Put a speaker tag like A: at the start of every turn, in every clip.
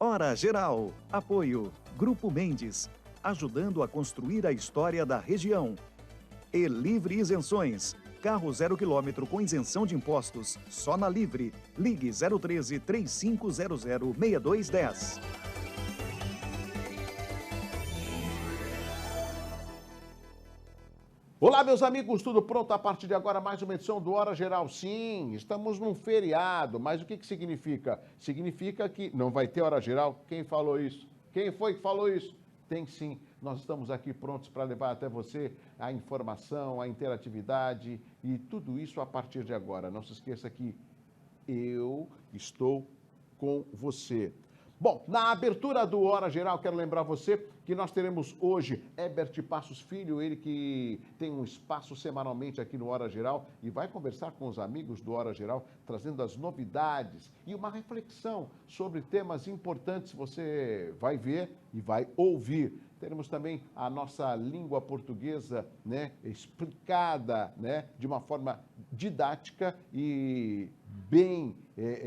A: Hora Geral. Apoio. Grupo Mendes. Ajudando a construir a história da região. E Livre Isenções. Carro 0 km com isenção de impostos. Só na Livre. Ligue 013 3500 6210.
B: Olá, meus amigos, tudo pronto? A partir de agora, mais uma edição do Hora Geral. Sim, estamos num feriado, mas o que significa? Significa que não vai ter Hora Geral. Quem falou isso? Quem foi que falou isso? Tem sim. Nós estamos aqui prontos para levar até você a informação, a interatividade e tudo isso a partir de agora. Não se esqueça que eu estou com você. Bom, na abertura do Hora Geral, quero lembrar você que nós teremos hoje Herbert Passos Filho, ele que tem um espaço semanalmente aqui no Hora Geral e vai conversar com os amigos do Hora Geral, trazendo as novidades e uma reflexão sobre temas importantes. Você vai ver e vai ouvir. Teremos também a nossa língua portuguesa, né, explicada, né, de uma forma didática e bem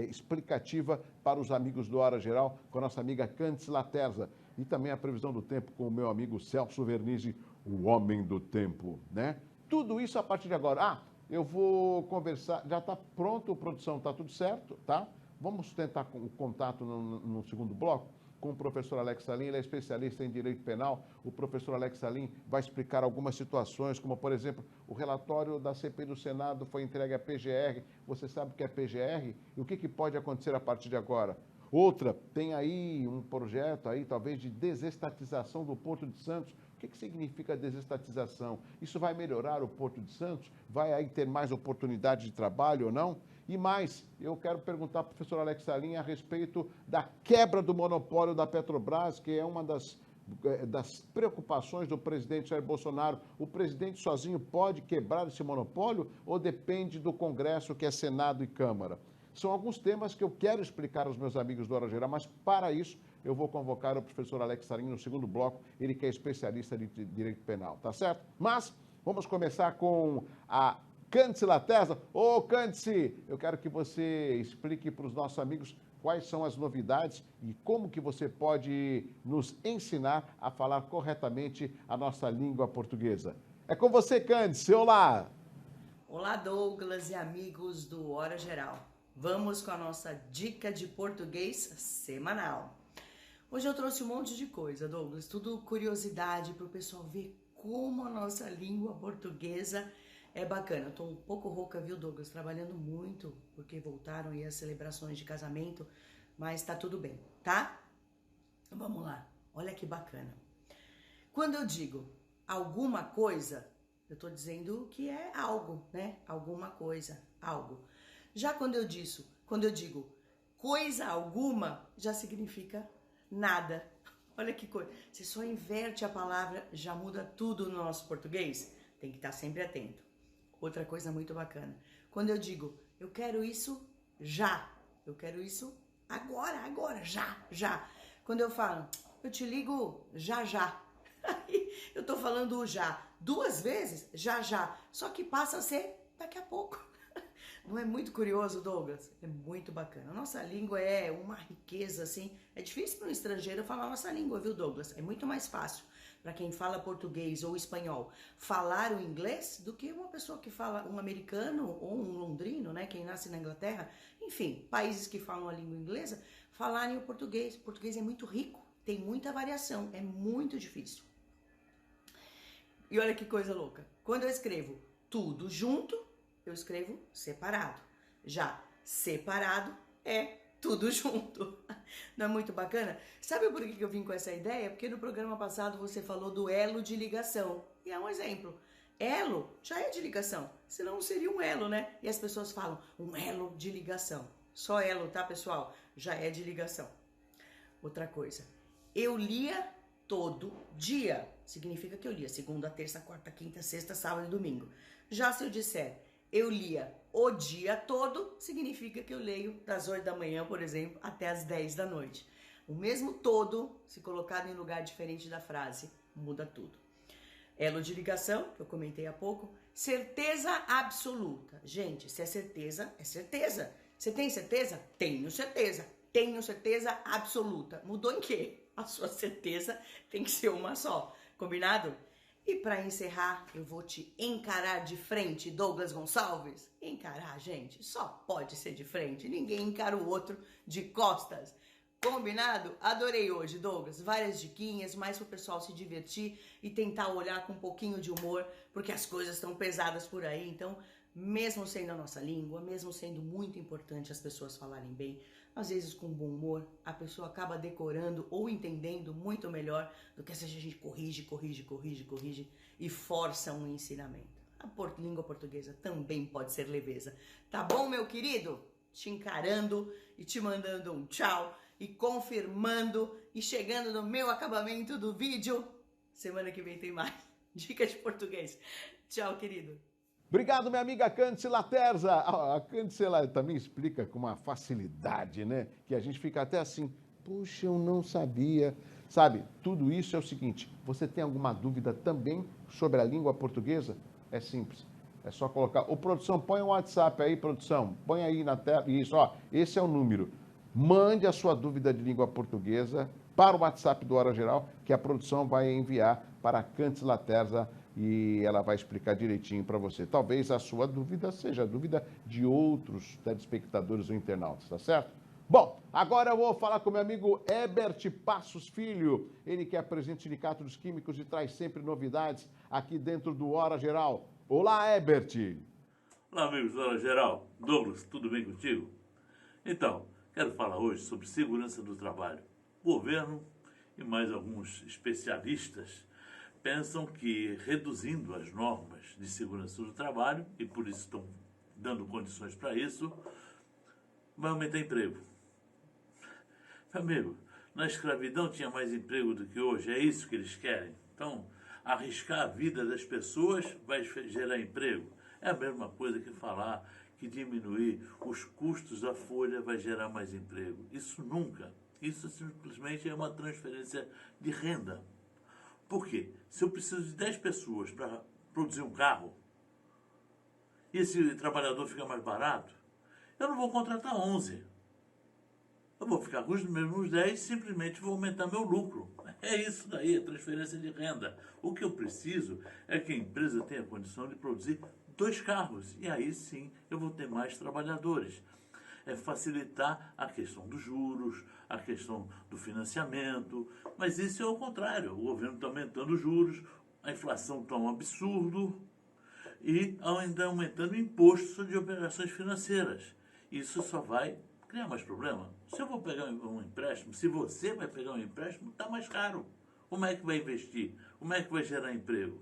B: explicativa para os amigos do Hora Geral, com a nossa amiga Candice Laterza. E também a previsão do tempo com o meu amigo Celso Vernizzi, o homem do tempo, né? Tudo isso a partir de agora. Eu vou conversar, já está pronto, produção, está tudo certo, tá? Vamos tentar o contato no segundo bloco com o professor Alex Salim, ele é especialista em direito penal. O professor Alex Salim vai explicar algumas situações, como, por exemplo, o relatório da CPI do Senado foi entregue à PGR. Você sabe o que é PGR? E o que pode acontecer a partir de agora? Outra, tem aí um projeto aí, talvez, de desestatização do Porto de Santos. O que significa desestatização? Isso vai melhorar o Porto de Santos? Vai aí ter mais oportunidade de trabalho ou não? E mais, eu quero perguntar ao professor Alex Salim a respeito da quebra do monopólio da Petrobras, que é uma das preocupações do presidente Jair Bolsonaro. O presidente sozinho pode quebrar esse monopólio ou depende do Congresso, que é Senado e Câmara? São alguns temas que eu quero explicar aos meus amigos do Hora Geral, mas para isso eu vou convocar o professor Alex Salim no segundo bloco, ele que é especialista de direito penal, tá certo? Mas vamos começar com a Candice Laterza. Ô, Candice, eu quero que você explique para os nossos amigos quais são as novidades e como que você pode nos ensinar a falar corretamente a nossa língua portuguesa. É com você, Candice. Olá!
C: Olá, Douglas e amigos do Hora Geral. Vamos com a nossa dica de português semanal. Hoje eu trouxe um monte de coisa, Douglas, tudo curiosidade para o pessoal ver como a nossa língua portuguesa é bacana. Eu tô um pouco rouca, viu, Douglas? Trabalhando muito, porque voltaram aí as celebrações de casamento, mas tá tudo bem, tá? Vamos lá, olha que bacana. Quando eu digo alguma coisa, eu tô dizendo que é algo, né? Alguma coisa, algo. Já quando eu digo coisa alguma, já significa nada. Olha que coisa. Você só inverte a palavra, já muda tudo no nosso português. Tem que estar sempre atento. Outra coisa muito bacana. Quando eu digo, eu quero isso já. Eu quero isso agora, já. Quando eu falo, eu te ligo já. Aí eu tô falando o já 2 vezes, já. Só que passa a ser daqui a pouco. Não é muito curioso, Douglas? É muito bacana. A nossa língua é uma riqueza, assim. É difícil para um estrangeiro falar a nossa língua, viu, Douglas? É muito mais fácil para quem fala português ou espanhol falar o inglês do que uma pessoa que fala um americano ou um londrino, né? Quem nasce na Inglaterra. Enfim, países que falam a língua inglesa, falarem o português. O português é muito rico, tem muita variação, é muito difícil. E olha que coisa louca. Quando eu escrevo tudo junto, eu escrevo separado. Já separado é tudo junto. Não é muito bacana? Sabe por que eu vim com essa ideia? Porque no programa passado você falou do elo de ligação. E é um exemplo. Elo já é de ligação. Senão seria um elo, né? E as pessoas falam um elo de ligação. Só elo, tá, pessoal? Já é de ligação. Outra coisa. Eu lia todo dia. Significa que eu lia segunda, terça, quarta, quinta, sexta, sábado e domingo. Já se eu disser eu lia o dia todo, significa que eu leio das 8 da manhã, por exemplo, até as 10 da noite. O mesmo todo, se colocado em lugar diferente da frase, muda tudo. Elo de ligação, que eu comentei há pouco. Certeza absoluta. Gente, se é certeza, é certeza. Você tem certeza? Tenho certeza. Tenho certeza absoluta. Mudou em quê? A sua certeza tem que ser uma só. Combinado? E para encerrar, eu vou te encarar de frente, Douglas Gonçalves. Encarar, gente, só pode ser de frente. Ninguém encara o outro de costas. Combinado? Adorei hoje, Douglas. Várias diquinhas, mais pro pessoal se divertir e tentar olhar com um pouquinho de humor, porque as coisas estão pesadas por aí. Então, mesmo sendo a nossa língua, mesmo sendo muito importante as pessoas falarem bem, às vezes com bom humor, a pessoa acaba decorando ou entendendo muito melhor do que se a gente corrige e força um ensinamento. A língua portuguesa também pode ser leveza. Tá bom, meu querido? Te encarando e te mandando um tchau e confirmando e chegando no meu acabamento do vídeo. Semana que vem tem mais. Dica de português. Tchau, querido.
B: Obrigado, minha amiga Cândice Laterza. A Cândice, ela também explica com uma facilidade, né? Que a gente fica até assim, puxa, eu não sabia. Sabe, tudo isso é o seguinte, você tem alguma dúvida também sobre a língua portuguesa? É simples, é só colocar. Ô, produção, põe o WhatsApp aí, produção. Põe aí na tela. Isso, ó, esse é o número. Mande a sua dúvida de língua portuguesa para o WhatsApp do Hora Geral, que a produção vai enviar para a Cândice Laterza e ela vai explicar direitinho para você. Talvez a sua dúvida seja a dúvida de outros telespectadores ou internautas, tá certo? Bom, agora eu vou falar com meu amigo Herbert Passos Filho, ele que é presidente do Sindicato dos Químicos e traz sempre novidades aqui dentro do Hora Geral. Olá, Herbert!
D: Olá, amigos do Hora Geral. Douglas, tudo bem contigo? Então, quero falar hoje sobre segurança do trabalho. O governo e mais alguns especialistas pensam que reduzindo as normas de segurança do trabalho, e por isso estão dando condições para isso, vai aumentar emprego. Meu amigo, na escravidão tinha mais emprego do que hoje, é isso que eles querem. Então, arriscar a vida das pessoas vai gerar emprego. É a mesma coisa que falar que diminuir os custos da folha vai gerar mais emprego. Isso nunca. Isso simplesmente é uma transferência de renda. Por quê? Se eu preciso de 10 pessoas para produzir um carro, e esse trabalhador fica mais barato, eu não vou contratar 11. Eu vou ficar com os mesmos 10 e simplesmente vou aumentar meu lucro. É isso daí, é transferência de renda. O que eu preciso é que a empresa tenha condição de produzir 2 carros. E aí sim eu vou ter mais trabalhadores. É facilitar a questão dos juros, a questão do financiamento. Mas isso é o contrário. O governo está aumentando os juros, a inflação está um absurdo e ainda aumentando o imposto de operações financeiras. Isso só vai criar mais problema. Se eu vou pegar um empréstimo, se você vai pegar um empréstimo, está mais caro. Como é que vai investir? Como é que vai gerar emprego?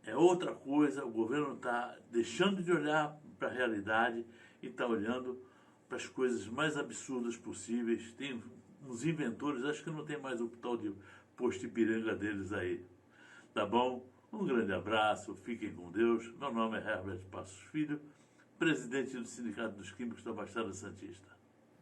D: É outra coisa, o governo está deixando de olhar para a realidade e está olhando para as coisas mais absurdas possíveis. Tem uns inventores, acho que não tem mais o tal de posto Ipiranga deles aí. Tá bom? Um grande abraço, fiquem com Deus. Meu nome é Herbert Passos Filho, presidente do Sindicato dos Químicos da Baixada Santista.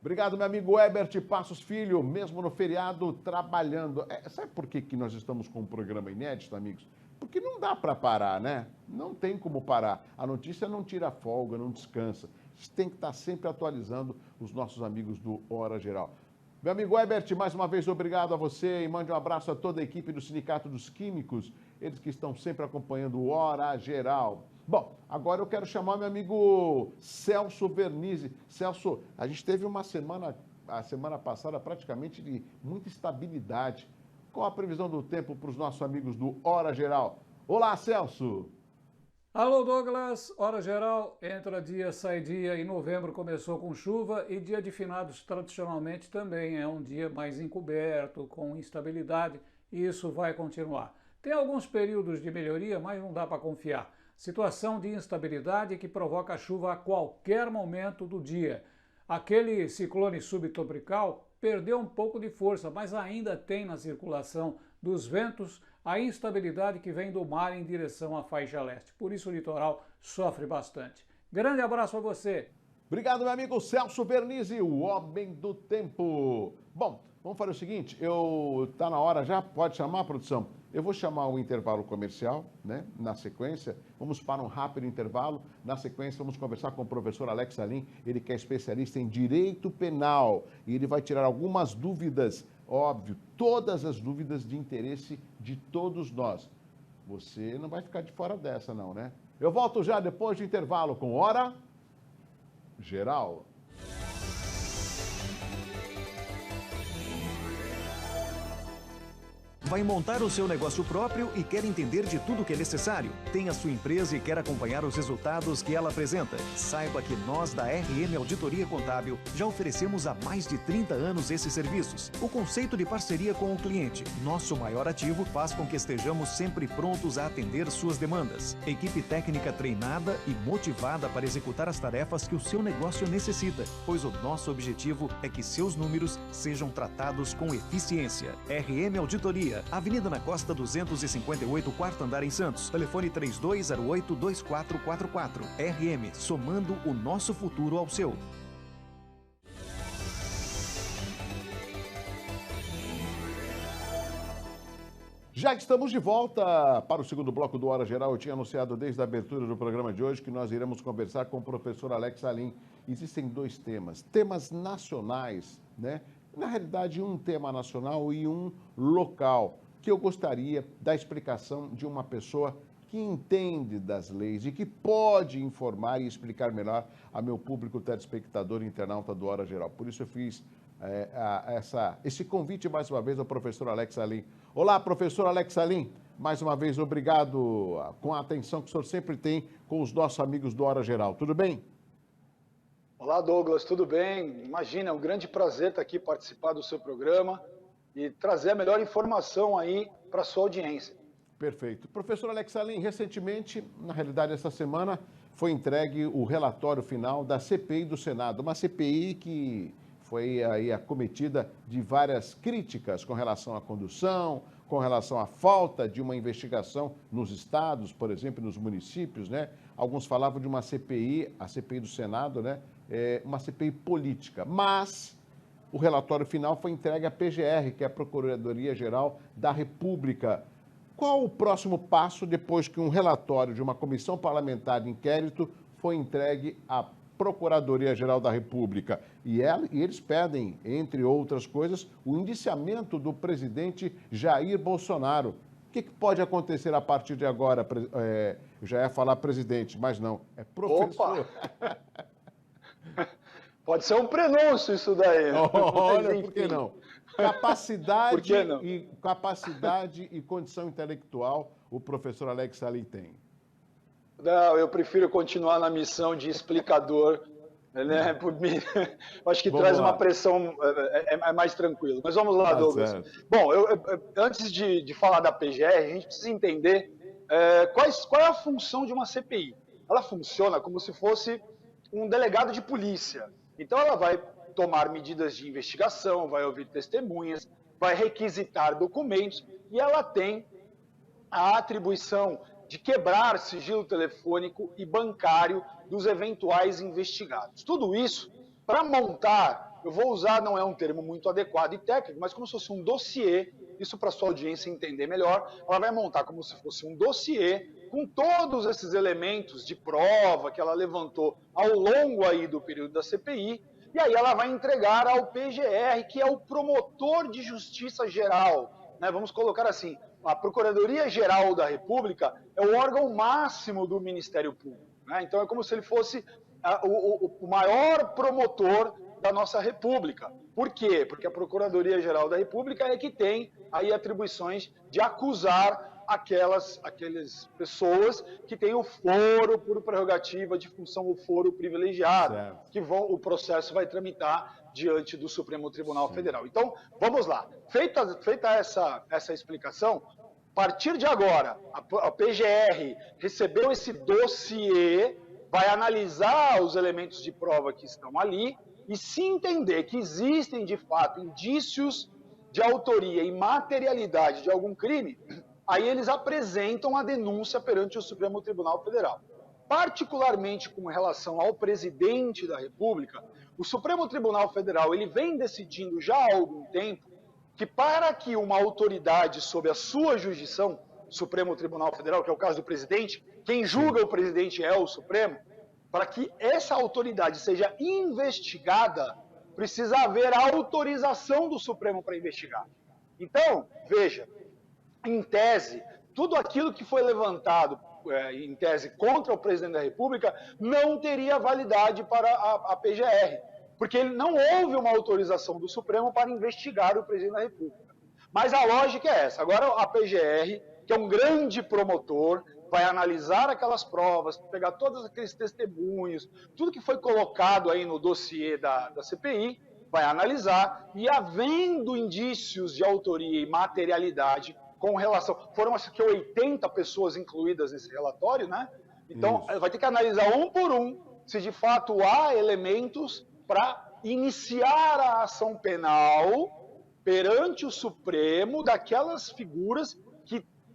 B: Obrigado, meu amigo Herbert Passos Filho, mesmo no feriado, trabalhando. Sabe por que nós estamos com um programa inédito, amigos? Porque não dá para parar, né? Não tem como parar. A notícia não tira folga, não descansa. A gente tem que estar sempre atualizando os nossos amigos do Hora Geral. Meu amigo Herbert, mais uma vez obrigado a você e mande um abraço a toda a equipe do Sindicato dos Químicos, eles que estão sempre acompanhando o Hora Geral. Bom, agora eu quero chamar meu amigo Celso Vernizzi. Celso, a gente teve uma semana, a semana passada, praticamente de muita estabilidade. Qual a previsão do tempo para os nossos amigos do Hora Geral? Olá, Celso!
E: Alô, Douglas! Hora Geral, entra dia, sai dia, e novembro começou com chuva e dia de finados tradicionalmente também é um dia mais encoberto, com instabilidade, e isso vai continuar. Tem alguns períodos de melhoria, mas não dá para confiar. Situação de instabilidade que provoca chuva a qualquer momento do dia. Aquele ciclone subtropical perdeu um pouco de força, mas ainda tem na circulação dos ventos a instabilidade que vem do mar em direção à faixa leste. Por isso o litoral sofre bastante. Grande abraço a você.
B: Obrigado, meu amigo Celso Vernizzi, o homem do tempo. Bom, Vamos fazer o seguinte, tá na hora já? Pode chamar, produção? Eu vou chamar o intervalo comercial, né? Na sequência, vamos para um rápido intervalo. Na sequência, vamos conversar com o professor Alex Salim, ele que é especialista em direito penal. E ele vai tirar algumas dúvidas, óbvio, todas as dúvidas de interesse de todos nós. Você não vai ficar de fora dessa, não, né? Eu volto já depois do intervalo com Hora Geral.
A: Vai montar o seu negócio próprio e quer entender de tudo que é necessário? Tem a sua empresa e quer acompanhar os resultados que ela apresenta? Saiba que nós da RM Auditoria Contábil já oferecemos há mais de 30 anos esses serviços. O conceito de parceria com o cliente, nosso maior ativo, faz com que estejamos sempre prontos a atender suas demandas. Equipe técnica treinada e motivada para executar as tarefas que o seu negócio necessita, pois o nosso objetivo é que seus números sejam tratados com eficiência. RM Auditoria, Avenida na Costa 258, quarto andar em Santos. Telefone 3208-2444. RM, somando o nosso futuro ao seu.
B: Já estamos de volta para o segundo bloco do Hora Geral. Eu tinha anunciado desde a abertura do programa de hoje que nós iremos conversar com o professor Alex Salim. Existem dois temas nacionais, né? Na realidade, um tema nacional e um local, que eu gostaria da explicação de uma pessoa que entende das leis e que pode informar e explicar melhor a meu público telespectador e internauta do Hora Geral. Por isso eu fiz esse convite mais uma vez ao professor Alex Salim. Olá, professor Alex Salim. Mais uma vez, obrigado com a atenção que o senhor sempre tem com os nossos amigos do Hora Geral. Tudo bem?
F: Olá, Douglas, tudo bem? Imagina, é um grande prazer estar aqui, participar do seu programa e trazer a melhor informação aí para a sua audiência.
B: Perfeito. Professor Alex Salim, recentemente, na realidade essa semana, foi entregue o relatório final da CPI do Senado, uma CPI que foi aí acometida de várias críticas com relação à condução, com relação à falta de uma investigação nos estados, por exemplo, nos municípios, né? Alguns falavam de uma CPI, a CPI do Senado, né? Uma CPI política, mas o relatório final foi entregue à PGR, que é a Procuradoria-Geral da República. Qual o próximo passo depois que um relatório de uma comissão parlamentar de inquérito foi entregue à Procuradoria-Geral da República? E eles pedem, entre outras coisas, o indiciamento do presidente Jair Bolsonaro. O que pode acontecer a partir de agora? Eu já ia falar presidente, mas não, é professor.
F: Opa! Pode ser um prenúncio isso daí.
B: Olha, por que não?
F: Por que não?
B: Capacidade e condição intelectual o professor Alex Salim tem.
F: Não, eu prefiro continuar na missão de explicador, né? Por mim, acho que traz uma pressão, é mais tranquilo. Mas vamos lá, Douglas. Certo. Bom, antes de falar da PGR, a gente precisa entender qual é a função de uma CPI. Ela funciona como se fosse um delegado de polícia. Então ela vai tomar medidas de investigação, vai ouvir testemunhas, vai requisitar documentos e ela tem a atribuição de quebrar sigilo telefônico e bancário dos eventuais investigados. Tudo isso para montar, eu vou usar, não é um termo muito adequado e técnico, mas como se fosse um dossiê, isso para a sua audiência entender melhor, ela vai montar como se fosse um dossiê com todos esses elementos de prova que ela levantou ao longo aí do período da CPI, e aí ela vai entregar ao PGR, que é o promotor de justiça geral, né? Vamos colocar assim, a Procuradoria-Geral da República é o órgão máximo do Ministério Público, né? Então é como se ele fosse o maior promotor da nossa República. Por quê? Porque a Procuradoria-Geral da República é que tem aí atribuições de acusar aquelas pessoas que têm o foro por prerrogativa de função, o foro privilegiado, certo, que o processo vai tramitar diante do Supremo Tribunal Federal. Então, vamos lá. Feita essa explicação, a partir de agora, a PGR recebeu esse dossiê, vai analisar os elementos de prova que estão ali e se entender que existem, de fato, indícios de autoria e materialidade de algum crime, aí eles apresentam a denúncia perante o Supremo Tribunal Federal. Particularmente com relação ao presidente da República, o Supremo Tribunal Federal ele vem decidindo já há algum tempo que para que uma autoridade sob a sua jurisdição, Supremo Tribunal Federal, que é o caso do presidente, quem julga o presidente é o Supremo, para que essa autoridade seja investigada, precisa haver a autorização do Supremo para investigar. Então, veja, em tese, tudo aquilo que foi levantado em tese contra o presidente da República não teria validade para a PGR, porque não houve uma autorização do Supremo para investigar o presidente da República. Mas a lógica é essa. Agora a PGR, que é um grande promotor, vai analisar aquelas provas, pegar todos aqueles testemunhos, tudo que foi colocado aí no dossiê da CPI, vai analisar e, havendo indícios de autoria e materialidade com relação... Foram, acho que, 80 pessoas incluídas nesse relatório, né? Então, vai ter que analisar um por um se, de fato, há elementos para iniciar a ação penal perante o Supremo daquelas figuras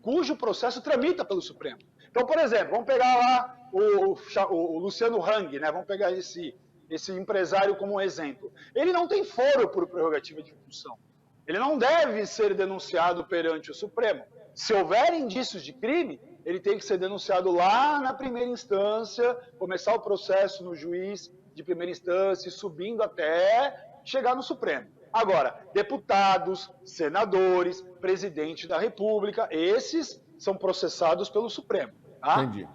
F: cujo processo tramita pelo Supremo. Então, por exemplo, vamos pegar lá o Luciano Hang, né? Vamos pegar esse empresário como um exemplo. Ele não tem foro por prerrogativa de função. Ele não deve ser denunciado perante o Supremo. Se houver indícios de crime, ele tem que ser denunciado lá na primeira instância, começar o processo no juiz de primeira instância, subindo até chegar no Supremo. Agora, deputados, senadores, presidente da República, esses são processados pelo Supremo. Tá?
B: Entendi.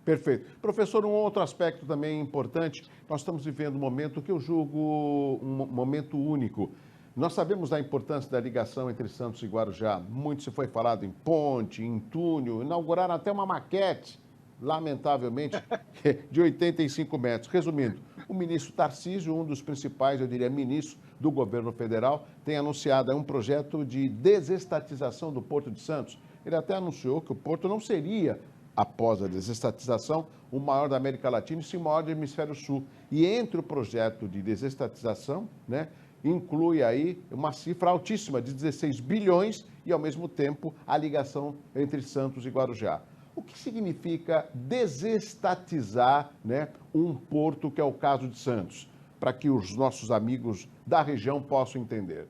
B: Perfeito. Professor, um outro aspecto também importante, nós estamos vivendo um momento que eu julgo um momento único. Nós sabemos da importância da ligação entre Santos e Guarujá. Muito se foi falado em ponte, em túnel, inauguraram até uma maquete, lamentavelmente, de 85 metros. Resumindo, o ministro Tarcísio, um dos principais, eu diria, ministros do governo federal, tem anunciado um projeto de desestatização do Porto de Santos. Ele até anunciou que o Porto não seria, após a desestatização, o maior da América Latina e sim o maior do Hemisfério Sul. E entre o projeto de desestatização, né, inclui aí uma cifra altíssima de 16 bilhões e, ao mesmo tempo, a ligação entre Santos e Guarujá. O que significa desestatizar, né, um porto que é o caso de Santos, para que os nossos amigos da região possam entender?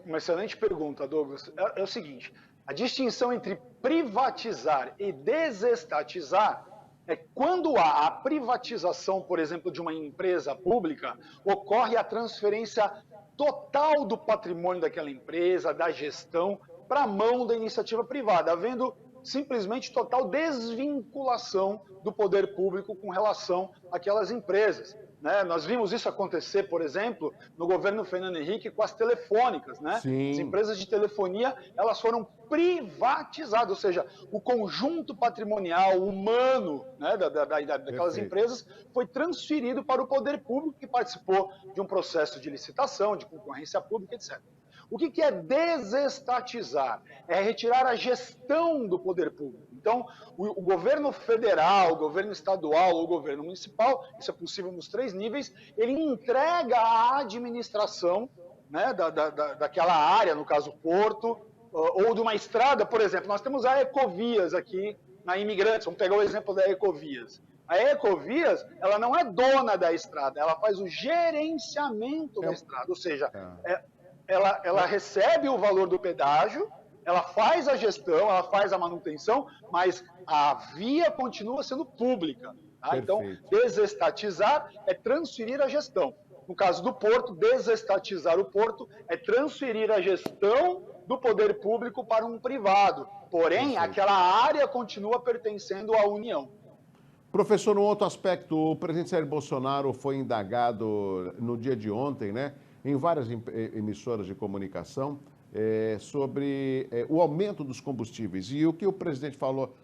F: Uma excelente pergunta, Douglas. É o seguinte, a distinção entre privatizar e desestatizar é quando há a privatização, por exemplo, de uma empresa pública, ocorre a transferência total do patrimônio daquela empresa, da gestão, para a mão da iniciativa privada, havendo simplesmente total desvinculação do poder público com relação àquelas empresas. Né? Nós vimos isso acontecer, por exemplo, no governo Fernando Henrique com as telefônicas. Né? As empresas de telefonia, elas foram privatizadas, ou seja, o conjunto patrimonial, humano, né, daquelas empresas foi transferido para o poder público que participou de um processo de licitação, de concorrência pública, etc. O que é desestatizar? É retirar a gestão do poder público. Então, o governo federal, o governo estadual ou o governo municipal, isso é possível nos 3 níveis, ele entrega a administração, né, daquela área, no caso Porto, ou de uma estrada, por exemplo. Nós temos a Ecovias aqui na Imigrantes, vamos pegar o exemplo da Ecovias. A Ecovias, ela não é dona da estrada, ela faz o gerenciamento da estrada, ou seja, ela recebe o valor do pedágio, ela faz a gestão, ela faz a manutenção, mas a via continua sendo pública. Tá? Então, desestatizar é transferir a gestão. No caso do Porto, desestatizar o Porto é transferir a gestão do poder público para um privado. Porém, aquela área continua pertencendo à União.
B: Professor, um outro aspecto, o presidente Jair Bolsonaro foi indagado no dia de ontem, né, em várias emissoras de comunicação, sobre o aumento dos combustíveis. E o que o presidente falou,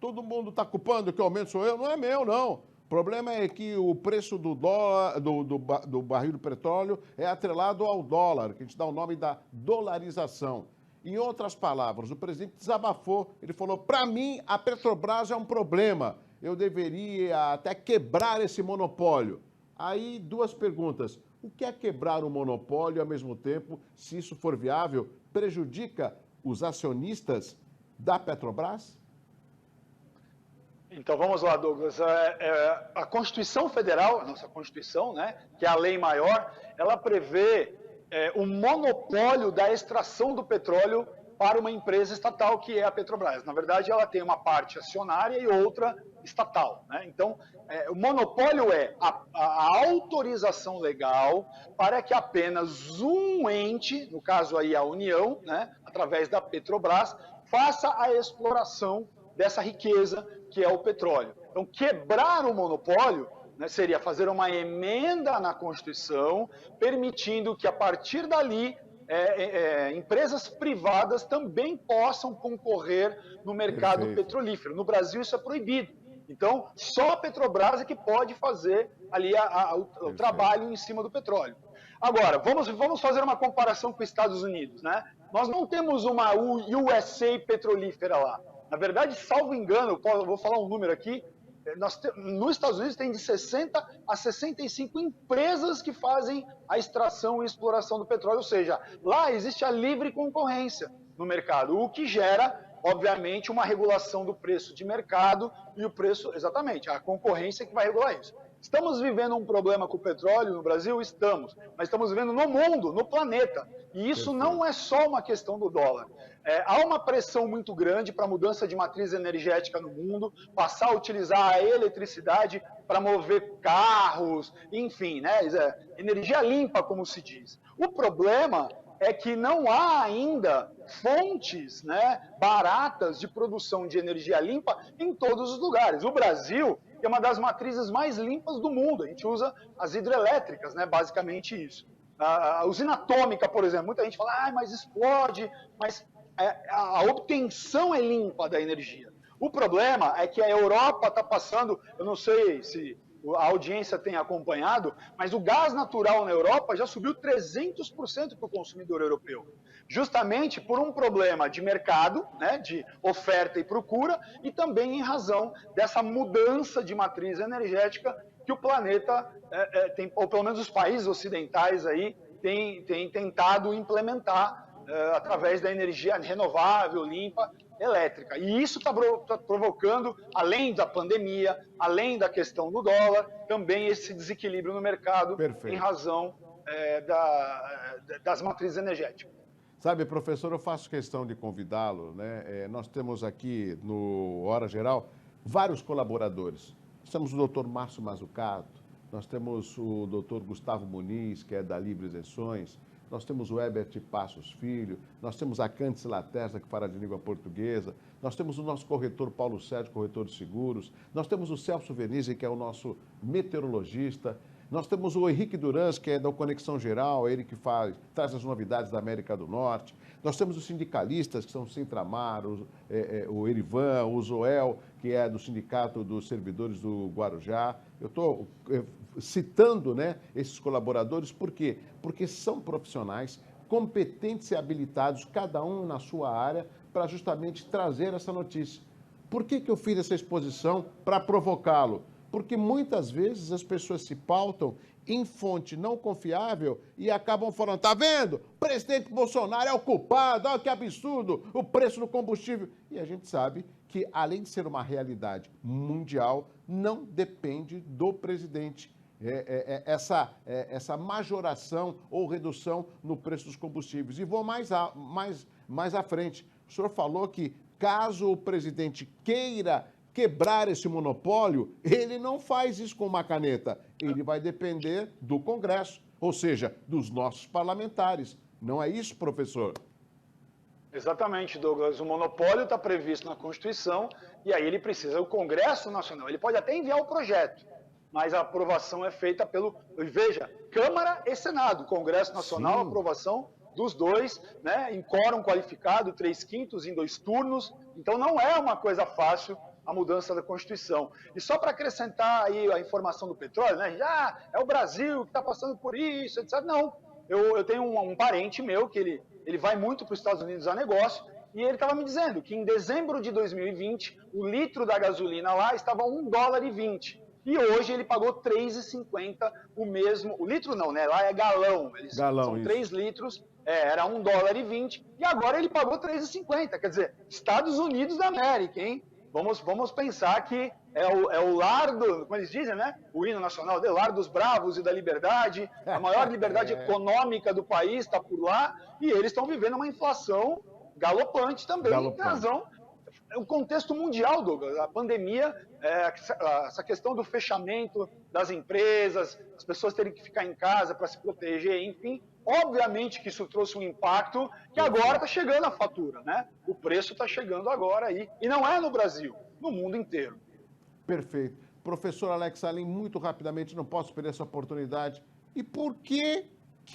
B: todo mundo está culpando que o aumento sou eu, não é meu, não. O problema é que o preço do barril do petróleo é atrelado ao dólar, que a gente dá o nome da dolarização. Em outras palavras, o presidente desabafou, ele falou, para mim, a Petrobras é um problema, eu deveria até quebrar esse monopólio. Aí, 2 perguntas. O que é quebrar o monopólio e, ao mesmo tempo, se isso for viável, prejudica os acionistas da Petrobras?
F: Então, vamos lá, Douglas. A Constituição Federal, a nossa Constituição, né, que é a lei maior, ela prevê o monopólio da extração do petróleo para uma empresa estatal, que é a Petrobras. Na verdade, ela tem uma parte acionária e outra estatal, né? Então, o monopólio é a autorização legal para que apenas um ente, no caso aí a União, né, através da Petrobras, faça a exploração dessa riqueza que é o petróleo. Então, quebrar o monopólio, né, seria fazer uma emenda na Constituição, permitindo que, a partir dali, empresas privadas também possam concorrer no mercado petrolífero. No Brasil, isso é proibido. Então, só a Petrobras é que pode fazer ali o trabalho em cima do petróleo. Agora, vamos fazer uma comparação com os Estados Unidos, né? Nós não temos uma USA petrolífera lá. Na verdade, salvo engano, eu vou falar um número aqui, nos Estados Unidos tem de 60 a 65 empresas que fazem a extração e exploração do petróleo, ou seja, lá existe a livre concorrência no mercado, o que gera, obviamente, uma regulação do preço de mercado e o preço, exatamente, a concorrência que vai regular isso. Estamos vivendo um problema com o petróleo no Brasil? Estamos. Mas estamos vivendo no mundo, no planeta. E isso não é só uma questão do dólar. Há uma pressão muito grande para a mudança de matriz energética no mundo, passar a utilizar a eletricidade para mover carros, enfim, né? Energia limpa, como se diz. O problema é que não há ainda fontes, né, baratas de produção de energia limpa em todos os lugares. O Brasil é uma das matrizes mais limpas do mundo. A gente usa as hidrelétricas, né, basicamente isso. A usina atômica, por exemplo, muita gente fala, mas explode, mas a obtenção é limpa da energia. O problema é que a Europa está passando, eu não sei se a audiência tem acompanhado, mas o gás natural na Europa já subiu 300% para o consumidor europeu. Justamente por um problema de mercado, né, de oferta e procura, e também em razão dessa mudança de matriz energética que o planeta, tem, ou pelo menos os países ocidentais aí, têm tentado implementar através da energia renovável, limpa, elétrica. E isso está provocando, além da pandemia, além da questão do dólar, também esse desequilíbrio no mercado em razão das matrizes energéticas.
B: Sabe, professor, eu faço questão de convidá-lo, né? Nós temos aqui no Hora Geral vários colaboradores. Nós temos o doutor Márcio Mazzucato, nós temos o doutor Gustavo Muniz, que é da Livre Isenções, nós temos o Herbert Passos Filho, nós temos a Cândice Laterza, que fala de língua portuguesa, nós temos o nosso corretor Paulo Sérgio, corretor de seguros, nós temos o Celso Vernizzi, que é o nosso meteorologista, nós temos o Henrique Durans, que é da Conexão Geral, ele que traz as novidades da América do Norte. Nós temos os sindicalistas, que são o Centramar, o Erivan, o Zoel, que é do Sindicato dos Servidores do Guarujá. Eu estou citando, né, esses colaboradores, por quê? Porque são profissionais competentes e habilitados, cada um na sua área, para justamente trazer essa notícia. Por que eu fiz essa exposição? Para provocá-lo. Porque muitas vezes as pessoas se pautam em fonte não confiável e acabam falando, tá vendo? O presidente Bolsonaro é o culpado, olha que absurdo, o preço do combustível. E a gente sabe que, além de ser uma realidade mundial, não depende do presidente. Essa majoração ou redução no preço dos combustíveis. E vou mais à frente. O senhor falou que, caso o presidente queira quebrar esse monopólio, ele não faz isso com uma caneta. Ele vai depender do Congresso, ou seja, dos nossos parlamentares. Não é isso, professor?
F: Exatamente, Douglas. O monopólio está previsto na Constituição e aí ele precisa do Congresso Nacional. Ele pode até enviar o projeto, mas a aprovação é feita pelo... Veja, Câmara e Senado. Congresso Nacional, sim, aprovação dos dois, né, em quórum qualificado, 3/5 em 2 turnos. Então não é uma coisa fácil a mudança da Constituição. E só para acrescentar aí a informação do petróleo, né, já é o Brasil que está passando por isso, etc. Não, eu tenho um parente meu que ele vai muito para os Estados Unidos a negócio e ele estava me dizendo que em dezembro de 2020 o litro da gasolina lá estava $1,20 e hoje ele pagou R$3,50 o mesmo, o litro não, né, lá é galão, são 3 litros, era $1,20 e agora ele pagou R$3,50, quer dizer, Estados Unidos da América, hein? vamos pensar que é o lar como eles dizem, né? O hino nacional, o lar dos bravos e da liberdade, a maior liberdade econômica do país está por lá, e eles estão vivendo uma inflação galopante também, em razão. O contexto mundial, Douglas, a pandemia, essa questão do fechamento das empresas, as pessoas terem que ficar em casa para se proteger, enfim, obviamente que isso trouxe um impacto que agora está chegando a fatura, né? O preço está chegando agora aí, e não é no Brasil, no mundo inteiro.
B: Perfeito. Professor Alex Salim, muito rapidamente, não posso perder essa oportunidade. E por que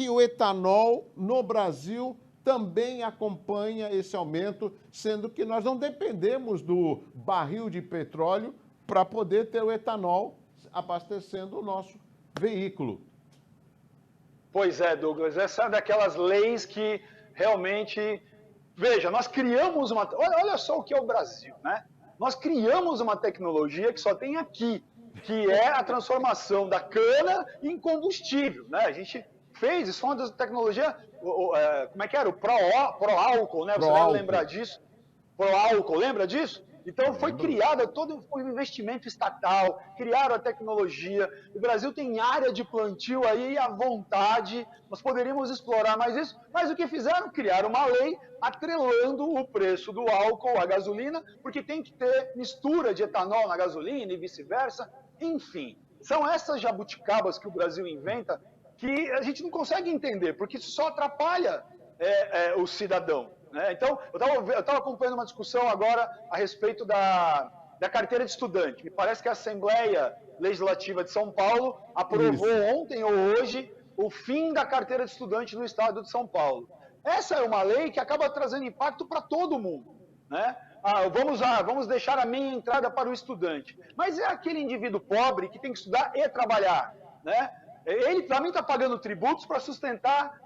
B: o etanol no Brasil também acompanha esse aumento, sendo que nós não dependemos do barril de petróleo para poder ter o etanol abastecendo o nosso veículo?
F: Pois é, Douglas, essa é daquelas leis que realmente... Veja, nós criamos uma... Olha só o que é o Brasil, né? Nós criamos uma tecnologia que só tem aqui, que é a transformação da cana em combustível, né? A gente fez, isso foi uma tecnologia... como é que era? O Pro-álcool, né? Você deve lembrar disso. Pro-álcool, lembra disso? Então foi criada todo o investimento estatal, criaram a tecnologia. O Brasil tem área de plantio aí à vontade, nós poderíamos explorar mais isso, mas o que fizeram? Criaram uma lei atrelando o preço do álcool à gasolina, porque tem que ter mistura de etanol na gasolina e vice-versa. Enfim, são essas jabuticabas que o Brasil inventa que a gente não consegue entender, porque isso só atrapalha o cidadão. Né? Então, eu estava acompanhando uma discussão agora a respeito da carteira de estudante. Me parece que a Assembleia Legislativa de São Paulo aprovou ontem ou hoje o fim da carteira de estudante no estado de São Paulo. Essa é uma lei que acaba trazendo impacto para todo mundo. Né? Vamos deixar a meia entrada para o estudante. Mas é aquele indivíduo pobre que tem que estudar e trabalhar. Né? Ele também está pagando tributos para sustentar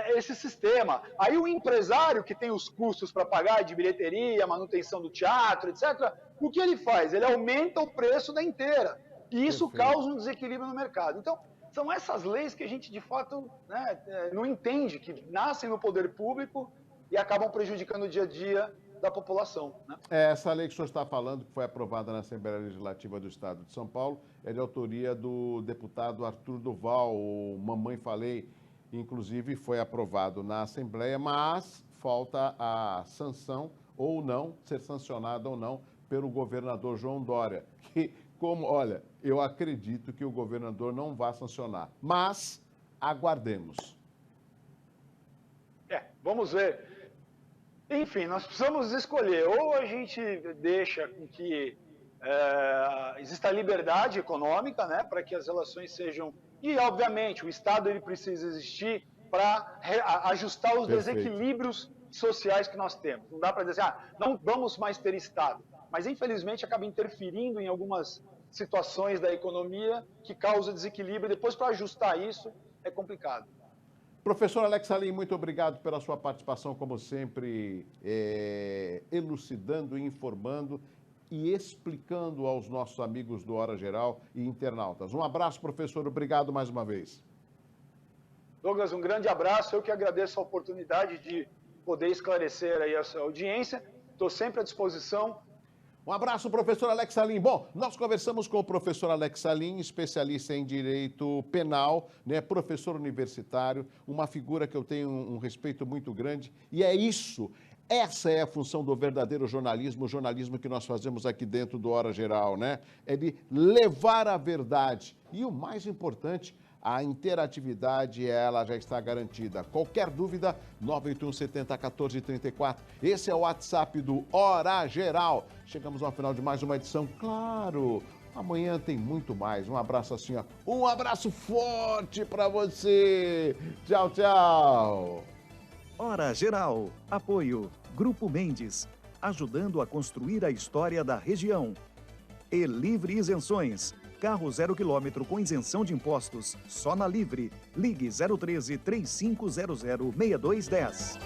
F: esse sistema. Aí o empresário que tem os custos para pagar de bilheteria, manutenção do teatro, etc., o que ele faz? Ele aumenta o preço da inteira. E isso causa um desequilíbrio no mercado. Então, são essas leis que a gente, de fato, né, não entende, que nascem no poder público e acabam prejudicando o dia a dia da população. Né?
B: Essa lei que o senhor está falando, que foi aprovada na Assembleia Legislativa do Estado de São Paulo, é de autoria do deputado Arthur Duval, o Mamãe Falei. Inclusive, foi aprovado na Assembleia, mas falta a sanção ou não, ser sancionada ou não, pelo governador João Dória. Que, olha, eu acredito que o governador não vai sancionar, mas aguardemos.
F: Vamos ver. Enfim, nós precisamos escolher. Ou a gente deixa com que exista liberdade econômica, né, para que as relações sejam... E, obviamente, o Estado ele precisa existir para ajustar os desequilíbrios sociais que nós temos. Não dá para dizer, não vamos mais ter Estado. Mas, infelizmente, acaba interferindo em algumas situações da economia que causam desequilíbrio. E depois, para ajustar isso, é complicado.
B: Professor Alex Salim, muito obrigado pela sua participação, como sempre, elucidando, informando e explicando aos nossos amigos do Hora Geral e internautas. Um abraço, professor. Obrigado mais uma vez.
F: Douglas, um grande abraço. Eu que agradeço a oportunidade de poder esclarecer aí a sua audiência. Estou sempre à disposição.
B: Um abraço, professor Alex Salim. Bom, nós conversamos com o professor Alex Salim, especialista em direito penal, né, professor universitário, uma figura que eu tenho um respeito muito grande, e é isso. Essa é a função do verdadeiro jornalismo, o jornalismo que nós fazemos aqui dentro do Hora Geral, né? É de levar a verdade. E o mais importante, a interatividade, ela já está garantida. Qualquer dúvida, 981 70 14 34. Esse é o WhatsApp do Hora Geral. Chegamos ao final de mais uma edição, claro. Amanhã tem muito mais. Um abraço assim, ó. Um abraço forte para você. Tchau, tchau.
A: Hora Geral. Apoio Grupo Mendes, ajudando a construir a história da região. E Livre Isenções. Carro 0 km com isenção de impostos. Só na Livre. Ligue 013 3500 6210.